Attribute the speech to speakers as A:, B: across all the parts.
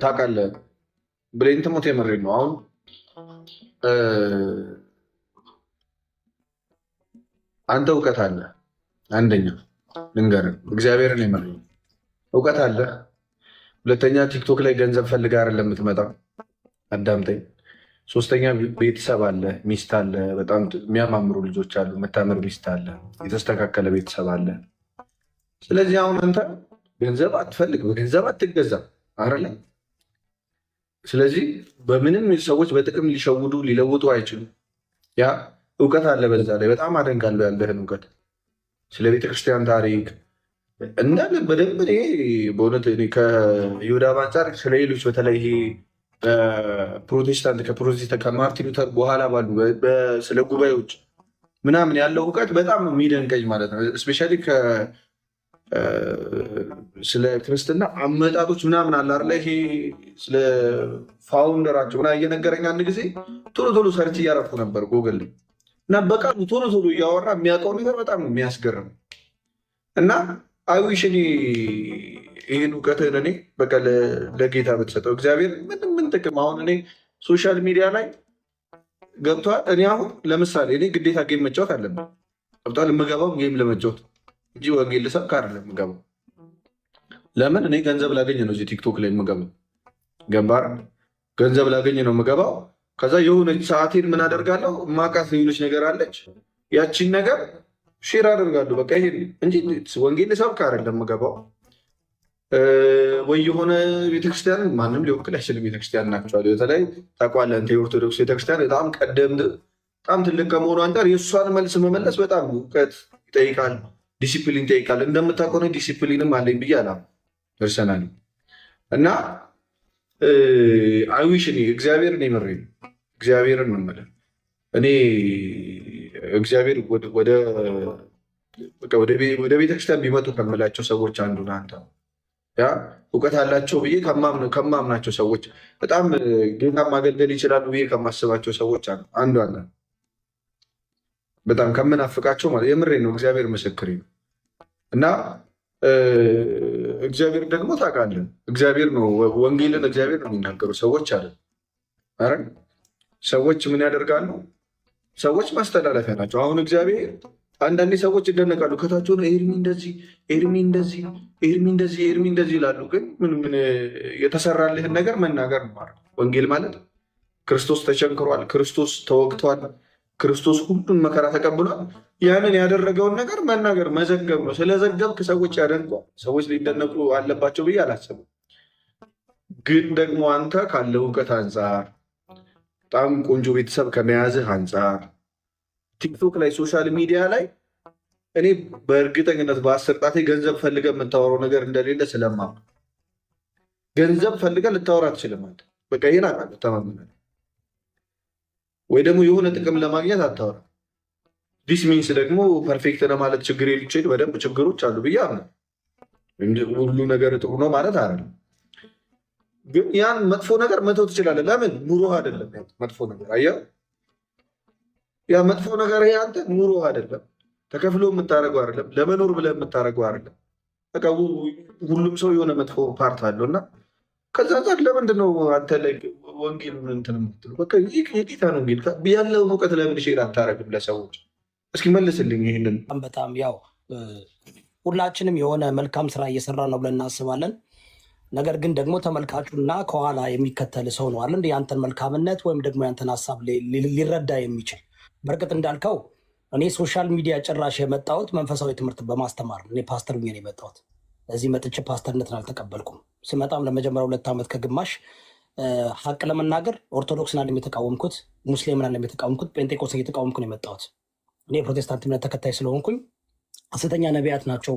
A: ታውቃለህ ብሌን ትሞት የምሬን ነው። አሁን አንተ እውቀት አለ፣ አንደኛ ልንገርህ፣ እግዚአብሔርን የምሬን እውቀት አለ። ሁለተኛ ቲክቶክ ላይ ገንዘብ ፈልጋ አይደለም የምትመጣው፣ አዳምጠኝ። ሶስተኛ ቤተሰብ አለ፣ ሚስት አለ፣ በጣም የሚያማምሩ ልጆች አሉ፣ የምታምር ሚስት አለ፣ የተስተካከለ ቤተሰብ አለ። ስለዚህ አሁን አንተ ገንዘብ አትፈልግ፣ በገንዘብ አትገዛም አይደለ? ስለዚህ በምንም ሰዎች በጥቅም ሊሸውዱ ሊለውጡ አይችሉም። ያ እውቀት አለ። በዛ ላይ በጣም አደንቃለሁ ያለህን እውቀት ስለ ቤተክርስቲያን ታሪክ እንዳለ በደንብ እኔ በእውነት ከይሁዳ አንጻር ስለሌሎች በተለይ ይሄ ከፕሮቴስታንት ከማርቲን ሉተር በኋላ ባሉ ስለ ጉባኤዎች ምናምን ያለው እውቀት በጣም የሚደንቀኝ ማለት ነው። እስፔሻሊ ስለ ክርስትና አመጣጦች ምናምን አለ አይደለ? ይሄ ስለ ፋውንደራቸው ምናምን እየነገረኝ አንድ ጊዜ ቶሎ ቶሎ ሰርች እያረኩ ነበር ጎግል ላይ እና በቃሉ ቶሎ ቶሎ እያወራ የሚያውቀው ነገር በጣም የሚያስገርም እና አይዊሽ እኔ ይህን እውቀትን እኔ በቃ ለጌታ ብትሰጠው እግዚአብሔር ምን ጥቅም። አሁን እኔ ሶሻል ሚዲያ ላይ ገብቷል። እኔ አሁን ለምሳሌ እኔ ግዴታ ጌም መጫወት አለብን ገብቷል። የምገባው ጌም ለመጫወት እንጂ ወንጌል ልሰብክ አይደለም የምገባው። ለምን እኔ ገንዘብ ላገኝ ነው እዚህ ቲክቶክ ላይ የምገባው። ገባር ገንዘብ ላገኝ ነው የምገባው። ከዛ የሆነች ሰዓቴን ምን አደርጋለሁ ማቃት ሌሎች ነገር አለች ያቺን ነገር ሼር አደርጋለሁ። በቃ ይሄ እንጂ ወንጌል ልሰብክ አይደለም የምገባው። ወይ የሆነ ቤተክርስቲያን ማንም ሊወክል አይችልም። ቤተክርስቲያን ናቸዋል። በተለይ ታውቃለህ የኦርቶዶክስ ቤተክርስቲያን በጣም ቀደምት በጣም ትልቅ ከመሆኑ አንጻር የእሷን መልስ መመለስ በጣም እውቀት ይጠይቃል፣ ዲሲፕሊን ይጠይቃል። እንደምታውቀው ዲሲፕሊንም አለኝ ብዬ አላም ፐርሰናሊ እና አይዊሽ እኔ እግዚአብሔርን የምሬ ነው እግዚአብሔርን እንመለን እኔ እግዚአብሔር ወደ ቤተክርስቲያን ቢመጡ ከምላቸው ሰዎች አንዱ ነህ አንተ። ያ እውቀት አላቸው ብዬ ከማምናቸው ሰዎች በጣም ጌታ ማገልገል ይችላሉ ብዬ ከማስባቸው ሰዎች አንዱ አለ። በጣም ከምናፍቃቸው ማለት የምሬ ነው። እግዚአብሔር ምስክሬ ነው። እና እግዚአብሔር ደግሞ ታውቃለህ፣ እግዚአብሔር ነው ወንጌልን እግዚአብሔር ነው የሚናገሩ ሰዎች አለ። ኧረ ሰዎች ምን ያደርጋሉ? ሰዎች ማስተላለፊያ ናቸው። አሁን እግዚአብሔር አንዳንዴ ሰዎች ይደነቃሉ። ከታች ሆነ ኤርሚ እንደዚህ ኤርሚ እንደዚህ ኤርሚ እንደዚህ ኤርሚ እንደዚህ ይላሉ። ግን ምን የተሰራልህን ነገር መናገር ነው ማለት ወንጌል ማለት። ክርስቶስ ተቸንክሯል፣ ክርስቶስ ተወግቷል፣ ክርስቶስ ሁሉን መከራ ተቀብሏል። ያንን ያደረገውን ነገር መናገር መዘገብ ነው። ስለዘገብክ ሰዎች ያደንቋል። ሰዎች ሊደነቁ አለባቸው ብዬ አላሰብም። ግን ደግሞ አንተ ካለ እውቀት አንጻር በጣም ቆንጆ ቤተሰብ ከመያዝህ አንጻር ቲክቶክ ላይ ሶሻል ሚዲያ ላይ እኔ በእርግጠኝነት በአስር ጣቴ ገንዘብ ፈልገህ የምታወራው ነገር እንደሌለ ስለማውቅ ገንዘብ ፈልገህ ልታወራ ትችልም። አንተ በቃ ይሄን አውቃለሁ ተማምናለሁ። ወይ ደግሞ የሆነ ጥቅም ለማግኘት አታወራ። ዲስ ሚንስ ደግሞ ፐርፌክት ነው ማለት ችግር የሊችል በደንብ ችግሮች አሉ ብዬ አምናለሁ። ሁሉ ነገር ጥሩ ነው ማለት አይደለም። ግን ያን መጥፎ ነገር መተው ትችላለህ። ለምን ኑሮህ አይደለም መጥፎ ነገር። አየህ ያ መጥፎ ነገር ይሄ አንተ ኑሮህ አይደለም፣ ተከፍሎ የምታደርገው አይደለም፣ ለመኖር ብለህ የምታደርገው አይደለም። በቃ ሁሉም ሰው የሆነ መጥፎ ፓርት አለው እና ከዛ ዛር ለምንድን ነው አንተ ላይ ወንጌል እንትን የምትለው? በቃ የጌታን ወንጌል ያለውን እውቀት ለምን ሼር አታደርግም ለሰዎች? እስኪ መልስልኝ ይህንን።
B: በጣም ያው ሁላችንም የሆነ መልካም ስራ እየሰራ ነው ብለን እናስባለን። ነገር ግን ደግሞ ተመልካቹና ከኋላ የሚከተል ሰው ነው አለ ያንተን መልካምነት ወይም ደግሞ ያንተን ሀሳብ ሊረዳ የሚችል። በእርግጥ እንዳልከው እኔ ሶሻል ሚዲያ ጭራሽ የመጣሁት መንፈሳዊ ትምህርት በማስተማር እኔ ፓስተር ነው የመጣሁት። እዚህ መጥቼ ፓስተርነትን አልተቀበልኩም። ስመጣም ለመጀመሪያ 2 ዓመት ከግማሽ ሀቅ ለመናገር ኦርቶዶክስን አለም የተቃወምኩት፣ ሙስሊምን አለም የተቃወምኩት፣ ጴንጤቆስን እየተቃወምኩ ነው የመጣሁት። እኔ የፕሮቴስታንት እምነት ተከታይ ስለሆንኩኝ ሐሰተኛ ነቢያት ናቸው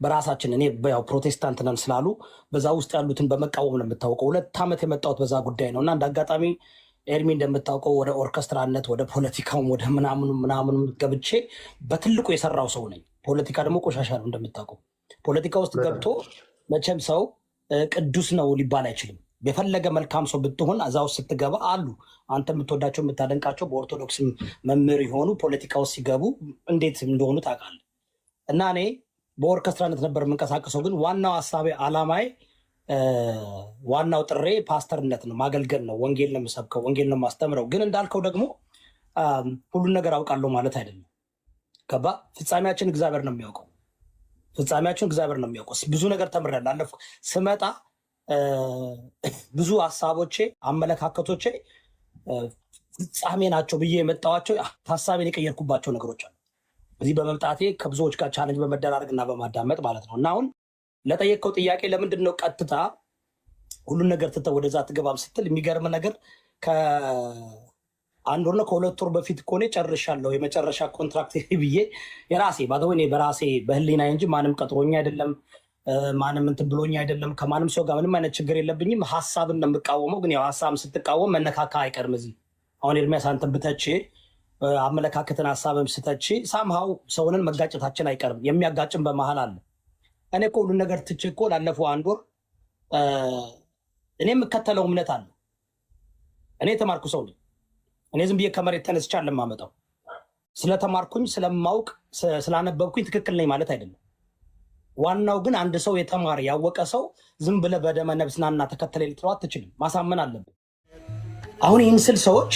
B: በራሳችን እኔ ያው ፕሮቴስታንት ነን ስላሉ በዛ ውስጥ ያሉትን በመቃወም ነው የምታወቀው። 2 ዓመት የመጣሁት በዛ ጉዳይ ነው እና እንደ አጋጣሚ ኤርሚ እንደምታውቀው ወደ ኦርኬስትራነት ወደ ፖለቲካውም ወደ ምናምኑ ገብቼ በትልቁ የሰራው ሰው ነኝ። ፖለቲካ ደግሞ ቆሻሻ ነው እንደምታውቀው። ፖለቲካ ውስጥ ገብቶ መቼም ሰው ቅዱስ ነው ሊባል አይችልም። የፈለገ መልካም ሰው ብትሆን እዛ ውስጥ ስትገባ አሉ አንተ የምትወዳቸው የምታደንቃቸው በኦርቶዶክስ መምህር የሆኑ ፖለቲካ ውስጥ ሲገቡ እንዴት እንደሆኑ ታውቃለህ። እና እኔ በኦርኬስትራነት ነበር የምንቀሳቀሰው። ግን ዋናው ሀሳቤ አላማዬ ዋናው ጥሬ ፓስተርነት ነው፣ ማገልገል ነው፣ ወንጌል ነው የምሰብከው፣ ወንጌል ነው የማስተምረው። ግን እንዳልከው ደግሞ ሁሉን ነገር አውቃለሁ ማለት አይደለም። ገባ? ፍጻሜያችን እግዚአብሔር ነው የሚያውቀው። ፍጻሜያችን እግዚአብሔር ነው የሚያውቀው። ብዙ ነገር ተምሬያለሁ። አለፍኩ ስመጣ ብዙ ሀሳቦቼ፣ አመለካከቶቼ ፍጻሜ ናቸው ብዬ የመጣኋቸው ሀሳቤን የቀየርኩባቸው ነገሮች አሉ። እዚህ በመምጣቴ ከብዙዎች ጋር ቻለንጅ በመደራረግ እና በማዳመጥ ማለት ነው። እና አሁን ለጠየቀው ጥያቄ ለምንድን ነው ቀጥታ ሁሉን ነገር ትተህ ወደዛ ትገባም ስትል የሚገርም ነገር ከ1 ወር ነው ከ2 ወር በፊት እኮ እኔ ጨርሻለሁ የመጨረሻ ኮንትራክት ብዬ የራሴ ባደወይ በራሴ በህሊና እንጂ ማንም ቀጥሮኛ አይደለም፣ ማንም እንትን ብሎኛ አይደለም። ከማንም ሰው ጋር ምንም አይነት ችግር የለብኝም። ሀሳብን ነው የምቃወመው። ግን ያው ሀሳብን ስትቃወም መነካካ አይቀርም። እዚህ አሁን ኤርሚያስ አንተን ብተች አመለካከትን ሀሳብም ስተች ሳምሃው ሰውንን መጋጨታችን አይቀርም። የሚያጋጭን በመሀል አለ። እኔ እኮ ሁሉን ነገር ትቼ እኮ ላለፈው 1 ወር እኔ የምከተለው እምነት አለ። እኔ የተማርኩ ሰው ነኝ። እኔ ዝም ብዬ ከመሬት ተነስቼ አለማመጣው። ስለተማርኩኝ ስለማውቅ ስላነበብኩኝ ትክክል ነኝ ማለት አይደለም። ዋናው ግን አንድ ሰው የተማረ ያወቀ ሰው ዝም ብለህ በደመ ነፍስ ናና ተከተለ ልትለው አትችልም። ማሳመን አለብን። አሁን ይህን ስል ሰዎች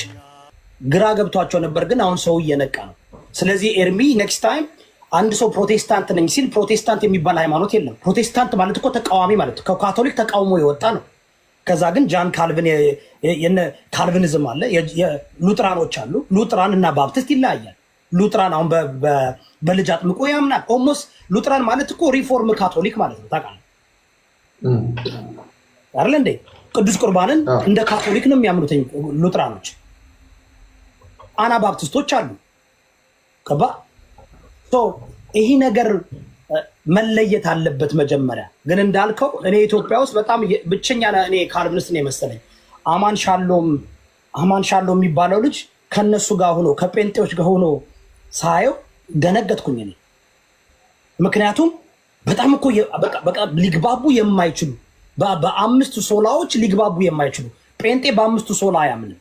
B: ግራ ገብቷቸው ነበር፣ ግን አሁን ሰው እየነቃ ነው። ስለዚህ ኤርሚ ኔክስት ታይም አንድ ሰው ፕሮቴስታንት ነኝ ሲል ፕሮቴስታንት የሚባል ሃይማኖት የለም። ፕሮቴስታንት ማለት እኮ ተቃዋሚ ማለት ነው። ከካቶሊክ ተቃውሞ የወጣ ነው። ከዛ ግን ጃን ካልቪን ካልቪኒዝም አለ፣ ሉጥራኖች አሉ። ሉጥራን እና ባፕቲስት ይለያያል። ሉጥራን አሁን በልጅ አጥምቆ ያምናል። ኦልሞስት ሉጥራን ማለት እኮ ሪፎርም ካቶሊክ ማለት ነው። ታውቃለህ አይደል እንዴ? ቅዱስ ቁርባንን እንደ ካቶሊክ ነው የሚያምኑት ሉጥራኖች። አናባፕቲስቶች አሉ። ከባ ይሄ ነገር መለየት አለበት መጀመሪያ። ግን እንዳልከው እኔ ኢትዮጵያ ውስጥ በጣም ብቸኛ እኔ ካልቪኒስት ነው የመሰለኝ። አማን ሻሎም የሚባለው ልጅ ከነሱ ጋር ሆኖ ከጴንጤዎች ጋር ሆኖ ሳየው ደነገጥኩኝ እኔ። ምክንያቱም በጣም እኮ በቃ ሊግባቡ የማይችሉ በ5 ሶላዎች ሊግባቡ የማይችሉ ጴንጤ በ5 ሶላ አያምንም።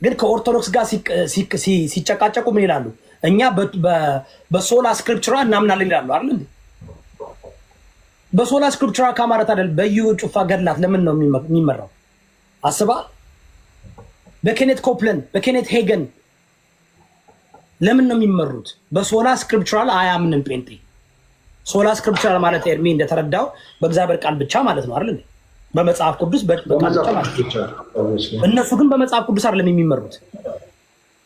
B: ግን ከኦርቶዶክስ ጋር ሲጨቃጨቁ ምን ይላሉ? እኛ በሶላ ስክሪፕቸራ እናምናለን ይላሉ አይደል እንዴ? በሶላ ስክሪፕቸራ ከማለት አይደል? በዩ ጩፋ ገድላት ለምን ነው የሚመራው? አስበሃል? በኬኔት ኮፕለን በኬኔት ሄገን ለምን ነው የሚመሩት? በሶላ ስክሪፕቸራል አያምንም ጴንጤ። ሶላ ስክሪፕቸራል ማለት ኤርሚ እንደተረዳው በእግዚአብሔር ቃል ብቻ ማለት ነው አይደል? በመጽሐፍ ቅዱስ በቃል ብቻ ማለት ነው። እነሱ ግን በመጽሐፍ ቅዱስ አይደለም የሚመሩት፣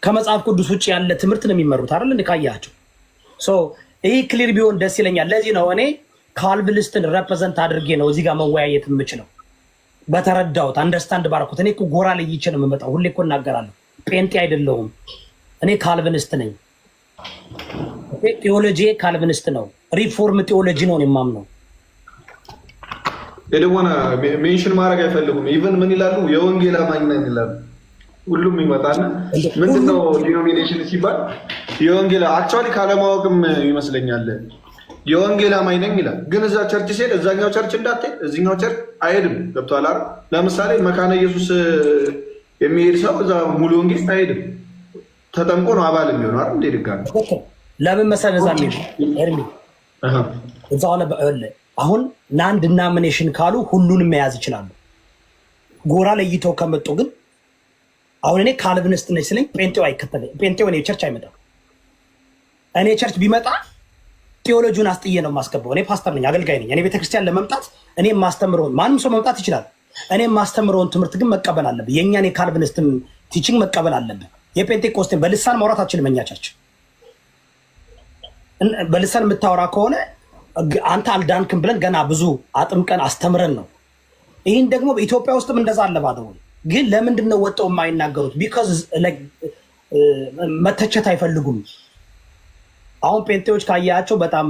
B: ከመጽሐፍ ቅዱስ ውጭ ያለ ትምህርት ነው የሚመሩት አይደል? ካያቸው ይህ ክሊር ቢሆን ደስ ይለኛል። ለዚህ ነው እኔ ካልቪኒስትን ሬፕሬዘንት አድርጌ ነው እዚህ ጋር መወያየት የምችለው። በተረዳሁት አንደርስታንድ ባርኩት። እኔ እኮ ጎራ ለይቼ ነው የምመጣው። ሁሌ እኮ እናገራለሁ። ጴንጤ አይደለሁም እኔ ካልቪኒስት ነኝ። ቴዎሎጂ ካልቪኒስት ነው። ሪፎርም ቴዎሎጂ ነው የማምነው።
A: የደወና ሜንሽን ማድረግ አይፈልጉም። ኢቨን ምን ይላሉ? የወንጌል አማኝ ነን ይላሉ። ሁሉም ይመጣና ምንድነው ዲኖሚኔሽን ሲባል የወንጌል አክቹዋሊ ካለማወቅም ይመስለኛል የወንጌል አማኝ ነኝ ይላል። ግን እዛ ቸርች ሲሄድ እዛኛው ቸርች እንዳትሄድ እዚኛው ቸርች አይሄድም። ገብቶሃል አይደል? ለምሳሌ መካነ ኢየሱስ የሚሄድ ሰው እዛ ሙሉ ወንጌል አይሄድም። ተጠምቆ ነው አባል የሚሆነው አይደል? እንዴ ድጋሚ
B: ለምን መሰለህ እዛ ኤርሚ እዛው አሁን ናን ዲኖሚኔሽን ካሉ ሁሉንም መያዝ ይችላሉ። ጎራ ለይተው ከመጡ ግን አሁን እኔ ካልቪኒስት ነኝ ስለኝ ጴንጤው አይከተለኝ። ጴንጤው እኔ ቸርች አይመጣም። እኔ ቸርች ቢመጣ ቴዎሎጂውን አስጥዬ ነው የማስገባው። እኔ ፓስተር ነኝ፣ አገልጋይ ነኝ። እኔ ቤተክርስቲያን ለመምጣት እኔ የማስተምረውን ማንም ሰው መምጣት ይችላል። እኔ የማስተምረውን ትምህርት ግን መቀበል አለብን። የእኛን የካልቪኒስትን ቲቺንግ መቀበል አለብን። የጴንጤቆስቴን በልሳን ማውራት አችልም። እኛ ቸርች በልሳን የምታወራ ከሆነ አንተ አልዳንክም ብለን ገና ብዙ አጥምቀን አስተምረን ነው። ይህን ደግሞ በኢትዮጵያ ውስጥም እንደዛ አለ ባደው። ግን ለምንድን ነው ወጣው የማይናገሩት? ቢካዝ መተቸት አይፈልጉም። አሁን ጴንጤዎች ካያቸው በጣም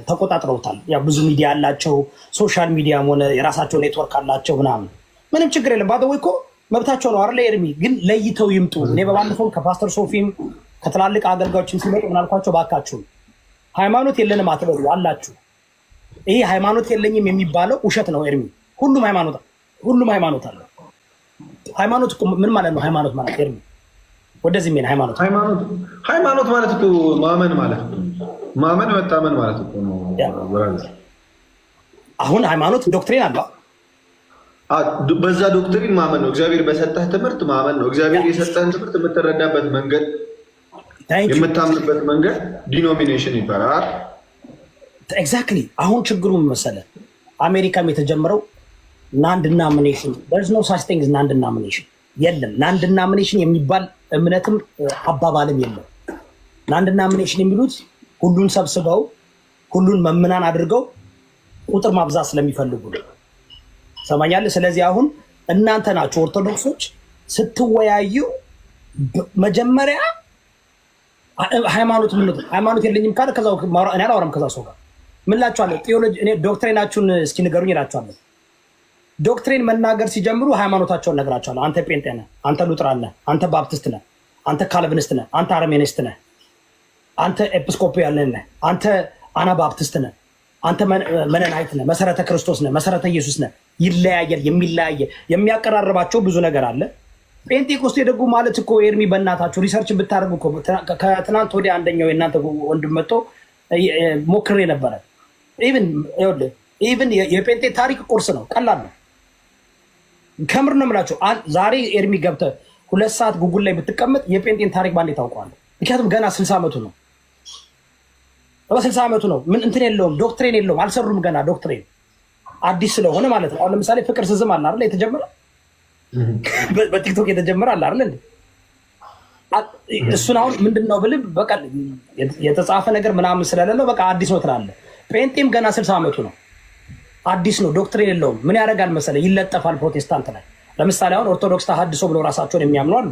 B: ተቆጣጥረውታል። ያው ብዙ ሚዲያ አላቸው፣ ሶሻል ሚዲያም ሆነ የራሳቸው ኔትወርክ አላቸው ምናምን። ምንም ችግር የለም። ባደው እኮ መብታቸው ነው አይደል ኤርሚ? ግን ለይተው ይምጡ። እኔ በባለፈው ከፓስተር ሶፊም ከትላልቅ አገልጋዮችም ሲመጡ ምን አልኳቸው? ባካችሁ ሃይማኖት የለንም አትበሉ አላችሁ። ይሄ ሃይማኖት የለኝም የሚባለው ውሸት ነው ኤርሚ። ሁሉም ሃይማኖት አለ። ሃይማኖት ምን ማለት ነው? ሃይማኖት ማለት ኤርሚ ወደዚህ ምን ሃይማኖት ማለት እኮ ማመን ማለት ነው። ማመን መታመን ማለት እኮ ነው። አሁን ሃይማኖት ዶክትሪን አለ።
A: በዛ ዶክትሪን ማመን ነው። እግዚአብሔር በሰጠህ ትምህርት ማመን ነው። እግዚአብሔር የሰጠህን ትምህርት የምትረዳበት መንገድ፣ የምታምንበት መንገድ ዲኖሚኔሽን ይባላል።
B: ኤግዛክትሊ። አሁን ችግሩ መሰለህ አሜሪካም የተጀመረው ናን ዲናሚኔሽን there's no such thing as ናን ዲናሚኔሽን የለም። ናን ዲናሚኔሽን የሚባል እምነትም አባባልም የለም። ናን ዲናሚኔሽን የሚሉት ሁሉን ሰብስበው ሁሉን መምናን አድርገው ቁጥር ማብዛት ስለሚፈልጉ ነው። ሰማኛለህ? ስለዚህ አሁን እናንተ ናችሁ ኦርቶዶክሶች ስትወያዩ መጀመሪያ ሃይማኖት የለኝም ካለ ከዛው እኔ አላወራም ከዛ ሰው ጋር ምን ላችኋለሁ? ቴዎሎጂ እኔ ዶክትሪናችሁን እስኪ ንገሩኝ እላችኋለሁ። ዶክትሪን መናገር ሲጀምሩ ሃይማኖታቸውን እነግራቸዋለሁ። አንተ ጴንጤ ነህ፣ አንተ ሉጥራን ነህ፣ አንተ ባፕቲስት ነህ፣ አንተ ካልቪኒስት ነህ፣ አንተ አርሜኒስት ነህ፣ አንተ ኤጲስቆጶያለን ነህ፣ አንተ አናባፕቲስት ነህ፣ አንተ መነናይት ነህ፣ መሰረተ ክርስቶስ ነህ፣ መሰረተ ኢየሱስ ነህ። ይለያያል። የሚያቀራርባቸው ብዙ ነገር አለ። ጴንጤቆስቴ ደግሞ ማለት እኮ ኤርሚ በእናታችሁ ሪሰርች ብታደርጉ እኮ ከትናንት ወዲያ አንደኛው የእናንተ ወንድም መጥቶ ሞክሬ ነበረ። ኢቭን የጴንጤ ታሪክ ቁርስ ነው፣ ቀላል ነው። ከምር ነው የምላቸው። ዛሬ ኤርሚ ገብተህ 2 ሰዓት ጉጉል ላይ ብትቀመጥ የጴንጤን ታሪክ ባንዴ ታውቀዋለህ። ምክንያቱም ገና 60 ዓመቱ ነው። 60 ዓመቱ ነው። ምን እንትን የለውም፣ ዶክትሪን የለውም። አልሰሩም ገና ዶክትሪን አዲስ ስለሆነ ማለት ነው። አሁን ለምሳሌ ፍቅር ስዝም አለ አይደል? የተጀመረ በቲክቶክ የተጀመረ አለ አይደል? እሱን አሁን ምንድነው ብልህ በቃ የተጻፈ ነገር ምናምን ስለሌለው በቃ አዲስ ነው ትላለህ። ጴንጤም ገና 60 ዓመቱ ነው፣ አዲስ ነው፣ ዶክትሪን የለውም። ምን ያደርጋል መሰለህ? ይለጠፋል ፕሮቴስታንት ላይ። ለምሳሌ አሁን ኦርቶዶክስ ተሐድሶ ብለው ራሳቸውን የሚያምኑ አሉ።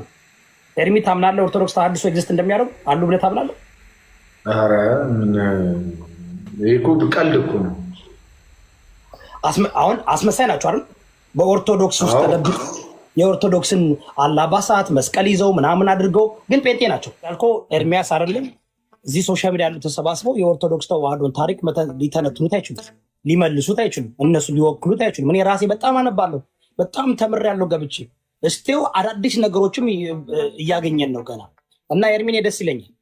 B: ኤርሚ ታምናለህ? ኦርቶዶክስ ተሐድሶ ኤግዚስት እንደሚያደርጉ አሉ ብለህ ታምናለህ?
A: ኧረ ይሄ እኮ ቀልድ እኮ ነው።
B: አሁን አስመሳይ ናቸው አይደል? በኦርቶዶክስ ውስጥ ተደብቀው የኦርቶዶክስን አላባሳት መስቀል ይዘው ምናምን አድርገው ግን ጴንጤ ናቸው ያልከው ኤርሚያስ አይደለም። እዚህ ሶሻል ሚዲያ ያሉ ተሰባስበው የኦርቶዶክስ ተዋህዶን ታሪክ ሊተነትኑት አይችሉም፣ ሊመልሱት አይችሉም፣ እነሱ ሊወክሉት አይችሉም። እኔ ራሴ በጣም አነባለሁ፣ በጣም ተምሬያለሁ ገብቼ እስቴው አዳዲስ ነገሮችም እያገኘን ነው ገና እና ኤርሚኔ ደስ ይለኛል።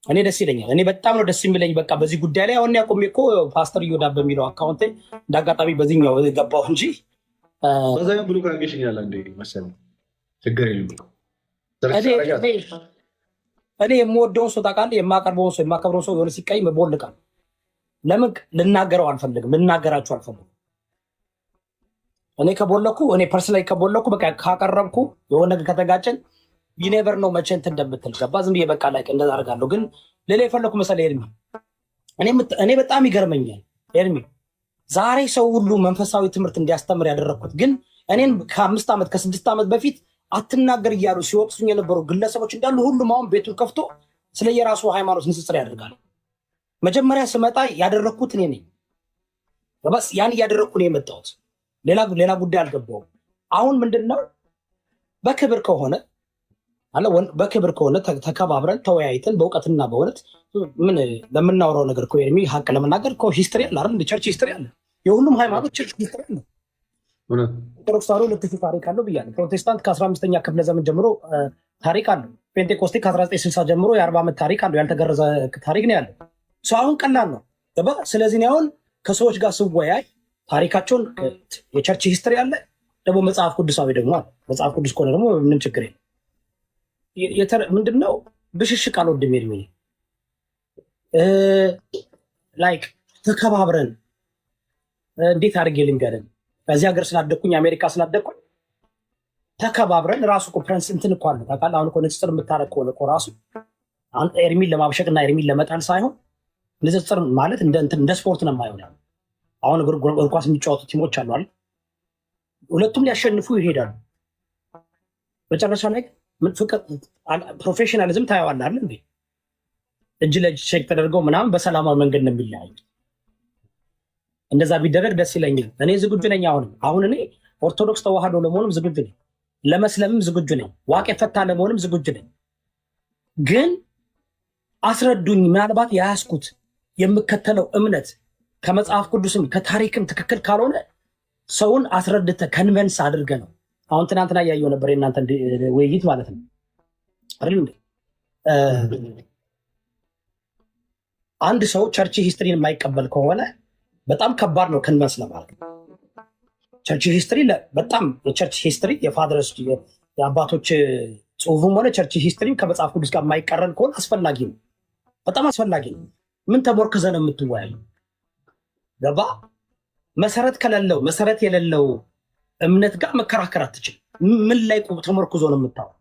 B: እኔ በጣም ነው ደስ የሚለኝ። በቃ በዚህ ጉዳይ ላይ አሁን ያቆሜ እኮ ፓስተር እዮዳ በሚለው አካውንት እንዳጋጣሚ በዚህኛው ገባሁ እንጂ
A: በዛኛው ብሎ ካገሽኝ ያለ እንደ መሰለኝ ችግር የለም።
B: እኔ የምወደውን ሰው ታውቃለህ፣ የማቀርበውን ሰው የማከብረውን ሰው የሆነ ሲቀይ ቦልቃል። ለምን ልናገረው አልፈልግም፣ ልናገራችሁ አልፈልግም። እኔ ከቦለኩ እኔ ፐርሰናሊ ከቦለኩ በቃ ካቀረብኩ የሆነ ነገር ከተጋጨን ይኔቨር ነው መቼ እንትን እንደምትል ገባ። ዝም ብዬ በቃ ላይ እንደዛ አደርጋለሁ። ግን ሌላ የፈለኩ መሰለህ ኤርሚ፣ እኔ በጣም ይገርመኛል ኤርሚ፣ ዛሬ ሰው ሁሉ መንፈሳዊ ትምህርት እንዲያስተምር ያደረግኩት ግን እኔን ከ5 ዓመት ከ6 ዓመት በፊት አትናገር እያሉ ሲወቅሱኝ የነበሩ ግለሰቦች እንዳሉ ሁሉም አሁን ቤቱን ከፍቶ ስለ የራሱ ሃይማኖት ንጽጽር ያደርጋል። መጀመሪያ ስመጣ ያደረግኩት እኔ ነኝ። በስ ያን እያደረግኩ ነው የመጣሁት። ሌላ ጉዳይ አልገባውም። አሁን ምንድን ነው በክብር ከሆነ ተከባብረን ተወያይተን በእውቀትና በእውነት ምን ለምናወራው ነገር እኮ ኤርሚ ሀቅ ለመናገር እኮ ሂስትሪ አለ አይደል? ቸርች ሂስትሪ አለ። የሁሉም ሃይማኖት ቸርች ሂስትሪ አለ። ኦርቶዶክስ ተዋህዶ 2000 ታሪክ አለው ብያለሁ። ፕሮቴስታንት ከ15ኛ ክፍለ ዘመን ጀምሮ ታሪክ አለው። ፔንቴኮስቴ ከ1960 ጀምሮ የ40 ዓመት ታሪክ አለው። ያልተገረዘ ታሪክ ነው ያለው። ሰው አሁን ቀላል ነው። ስለዚህ አሁን ከሰዎች ጋር ስወያይ ታሪካቸውን የቸርች ሂስትሪ አለ፣ ደግሞ መጽሐፍ ቅዱሳዊ ደግሞ አለ። መጽሐፍ ቅዱስ ከሆነ ደግሞ ምንም ችግር የለም። ምንድነው ብሽሽቅ አልወድም ኤርሚ። ላይክ ተከባብረን እንዴት አድርጌ ልንገርህ፣ ከዚህ ሀገር ስላደግኩኝ አሜሪካ ስላደግኩኝ ተከባብረን ራሱ እኮ ፕረንስ እንትን እኮ አለ ታውቃለህ። አሁን እኮ ንጽጽር የምታደርግ ከሆነ እኮ ራሱ ኤርሚን ለማብሸቅና ኤርሚን ለመጣል ሳይሆን ንጽጽር ማለት እንደ ስፖርት ነው የማይሆን። አሁን እግር ኳስ የሚጫወቱ ቲሞች አሉ አይደል? ሁለቱም ሊያሸንፉ ይሄዳሉ። መጨረሻ ላይ ፕሮፌሽናሊዝም ታየዋለህ አይደል እንዴ? እጅ ለእጅ ቼክ ተደርገው ምናምን በሰላማዊ መንገድ ነው የሚለያዩ። እንደዛ ቢደረግ ደስ ይለኛል። እኔ ዝግጁ ነኝ። አሁን እኔ ኦርቶዶክስ ተዋህዶ ለመሆንም ዝግጁ ነኝ፣ ለመስለምም ዝግጁ ነኝ፣ ዋቄ ፈታ ለመሆንም ዝግጁ ነኝ። ግን አስረዱኝ። ምናልባት የያዝኩት የምከተለው እምነት ከመጽሐፍ ቅዱስም ከታሪክም ትክክል ካልሆነ ሰውን አስረድተ ከንቨንስ አድርገ ነው። አሁን ትናንትና እያየሁ ነበር የእናንተ ውይይት ማለት ነው አይደል? አንድ ሰው ቸርች ሂስትሪን የማይቀበል ከሆነ በጣም ከባድ ነው ክንመስለ ማለት ነው። ቸርች ሂስትሪ በጣም የቸርች ሂስትሪ የፋደርስ የአባቶች ጽሁፍም ሆነ ቸርች ሂስትሪ ከመጽሐፍ ቅዱስ ጋር የማይቀረን ከሆነ አስፈላጊ ነው፣ በጣም አስፈላጊ ነው። ምን ተሞርክዘን የምትወያዩ ገባ? መሰረት ከሌለው መሰረት የሌለው እምነት ጋር መከራከር አትችል። ምን ላይ ተሞርክዞ ነው የምታወራው?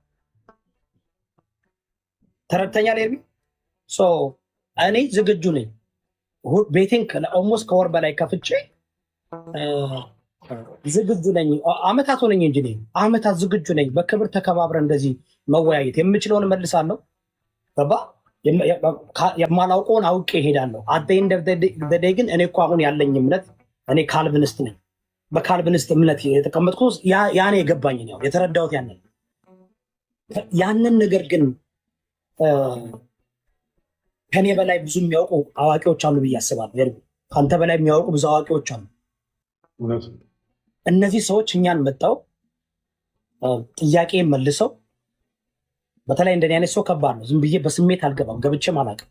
B: ተረድተኛ ላይ እኔ ዝግጁ ነኝ። ቤቴን ኦልሞስት ከወር በላይ ከፍቼ ዝግጁ ነኝ። አመታት ሆነኝ እንጂ አመታት ዝግጁ ነኝ። በክብር ተከባብረን እንደዚህ መወያየት የምችለውን እመልሳለሁ። ገባ? የማላውቀውን አውቄ እሄዳለሁ። አደይ ግን እኔ እኮ አሁን ያለኝ እምነት እኔ ካልቪኒስት ነኝ። በካልቪኒስት እምነት የተቀመጥኩ ያኔ የገባኝ ነው የተረዳሁት ያንን ነገር ግን ከኔ በላይ ብዙ የሚያውቁ አዋቂዎች አሉ ብዬ አስባለሁ። ከአንተ በላይ የሚያውቁ ብዙ አዋቂዎች አሉ። እነዚህ ሰዎች እኛን መጣው ጥያቄ መልሰው፣ በተለይ እንደኔ አይነት ሰው ከባድ ነው። ዝም ብዬ በስሜት አልገባም፣ ገብቼም አላውቅም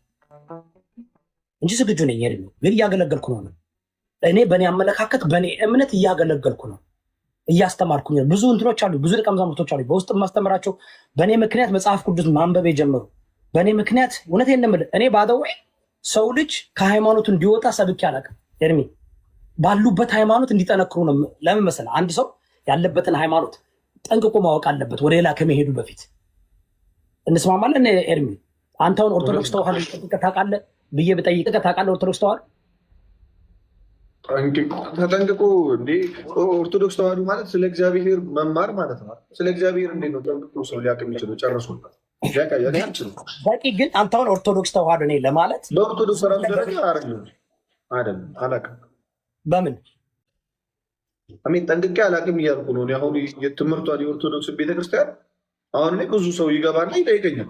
B: እንጂ ዝግጁ ነኝ። ግን እያገለገልኩ ነው። እኔ በእኔ አመለካከት በእኔ እምነት እያገለገልኩ ነው፣ እያስተማርኩኝ ነው። ብዙ እንትኖች አሉ፣ ብዙ ደቀ መዛሙርቶች አሉ በውስጥ የማስተምራቸው በእኔ ምክንያት መጽሐፍ ቅዱስ ማንበብ የጀመሩ በእኔ ምክንያት። እውነቴን ነው የምልህ፣ እኔ ባደወይ ሰው ልጅ ከሃይማኖቱ እንዲወጣ ሰብኬ አላውቅም። ኤርሚ ባሉበት ሃይማኖት እንዲጠነክሩ ነው። ለምን መሰለህ? አንድ ሰው ያለበትን ሃይማኖት ጠንቅቆ ማወቅ አለበት ወደ ሌላ ከመሄዱ በፊት። እንስማማለን ኤርሚ? አንተውን ኦርቶዶክስ ተዋህዶ ጠንቅቀህ ታውቃለህ ብዬ ብጠይቅህ ታውቃለህ? ኦርቶዶክስ ተዋህዶ
A: ተጠንቅቆ እንዴ? ኦርቶዶክስ ተዋህዶ ማለት ስለ እግዚአብሔር መማር ማለት ነው። ስለ እግዚአብሔር እንዴት ነው ጠንቅቆ ሰው ሊያውቅ የሚችለው? ጨርሶ በቂ። ግን አንተውን ኦርቶዶክስ ተዋህዶ ነኝ ለማለት በኦርቶዶክስ ራሱ ደረጃ አይደለም አላውቅም።
B: በምን
A: አሜን ጠንቅቄ አላውቅም እያልኩ ነው። አሁን የትምህርቷን የኦርቶዶክስ ቤተክርስቲያን አሁን እኔ ብዙ ሰው ይገባና ይጠይቀኛል።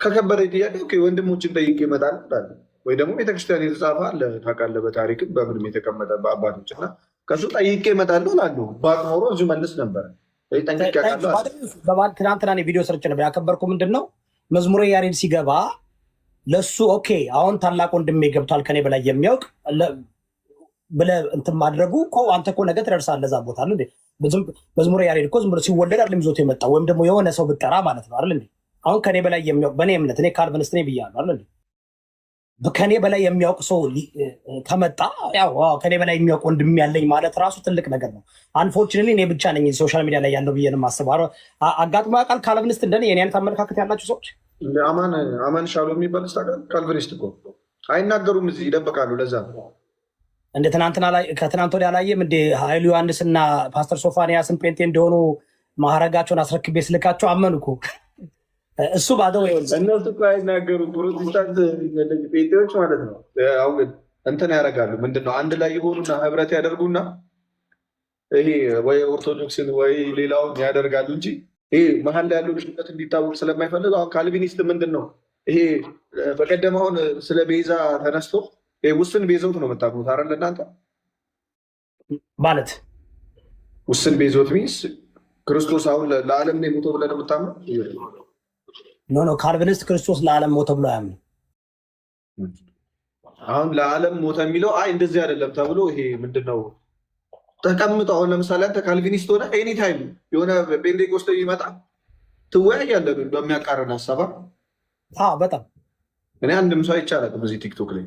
A: ከከበረ ጥያቄ ወንድሞችን ጠይቄ እመጣለሁ እላለሁ። ወይ ደግሞ ቤተክርስቲያን የተጻፈ አለ ታውቃለህ፣ በታሪክም በምንም የተቀመጠ በአባቶች እና ከሱ ጠይቄ እመጣለሁ እላለሁ። ባቅ ኖሮ እዚሁ መልስ ነበረ።
B: ትናንትና ቪዲዮ ሰርች ነበር ያከበርኩ። ምንድን ነው መዝሙረ ያሬድ ሲገባ ለሱ ኦኬ አሁን ታላቅ ወንድሜ ገብቷል ከኔ በላይ የሚያውቅ ብለህ እንትን ማድረጉ እኮ አንተ እኮ ነገ ትደርሳለህ እዛ ቦታ ነው። መዝሙረ ያሬድ እኮ ዝም ብሎ ሲወለድ አይደለም ይዞት የመጣው፣ ወይም ደግሞ የሆነ ሰው ብጠራ ማለት ነው አይደል? አሁን ከኔ በላይ የሚያውቅ በእኔ እምነት እኔ ካልቪኒስት ነኝ ብያለሁ አይደል? ከኔ በላይ የሚያውቅ ሰው ከመጣ ያው ከኔ በላይ የሚያውቅ ወንድም ያለኝ ማለት ራሱ ትልቅ ነገር ነው። አንፎርቹኔትሊ እኔ ብቻ ነኝ ሶሻል ሚዲያ ላይ ያለው ብዬ ነው የማስበው። አጋጥሞ ያውቃል ካልቪኒስት እንደኔ የኔ አይነት አመለካከት ያላቸው ሰዎች?
A: አማን ሻሎ የሚባል ስታውቃለህ? ካልቪኒስት እኮ አይናገሩም፣ እዚህ ይደበቃሉ። ለዛ
B: እንደ ከትናንት ወዲያ አላየም እንደ ኃይሉ ዮሐንስ እና ፓስተር ሶፋንያስን ጴንጤ እንደሆኑ ማዕረጋቸውን አስረክቤ ስልካቸው አመኑ እኮ። እሱ ባደው
A: እነሱ እኮ አይናገሩም። ፕሮቴስታንት ጴንጤዎች ማለት ነው። አሁን እንትን ያደርጋሉ። ምንድነው አንድ ላይ የሆኑና ህብረት ያደርጉና ይሄ ወይ ኦርቶዶክስን ወይ ሌላውን ያደርጋሉ እንጂ ይሄ መሀል ላይ ያለው ልዩነት እንዲታወቅ ስለማይፈልግ። አሁን ካልቪኒስት ምንድን ነው ይሄ? በቀደም አሁን ስለ ቤዛ ተነስቶ ውስን ቤዞት ነው የምታውቁት አይደል? እናንተ
B: ማለት
A: ውስን ቤዞት ሚንስ ክርስቶስ አሁን ለዓለም ነው የሞተው ብለን የምታምነው?
B: ኖ ካልቪኒስት ክርስቶስ ለዓለም ሞተ ብሎ አያምንም።
A: አሁን ለዓለም ሞተ የሚለው አይ እንደዚህ አይደለም ተብሎ ይሄ ምንድነው ተቀምጦ። አሁን ለምሳሌ አንተ ካልቪኒስት ሆነ ኤኒታይም የሆነ ፔንቴኮስት ይመጣ ትወያያለህ በሚያቃረን ሀሳብ።
B: በጣም
A: እኔ አንድም ሰው አይቻልም እዚህ ቲክቶክ ላይ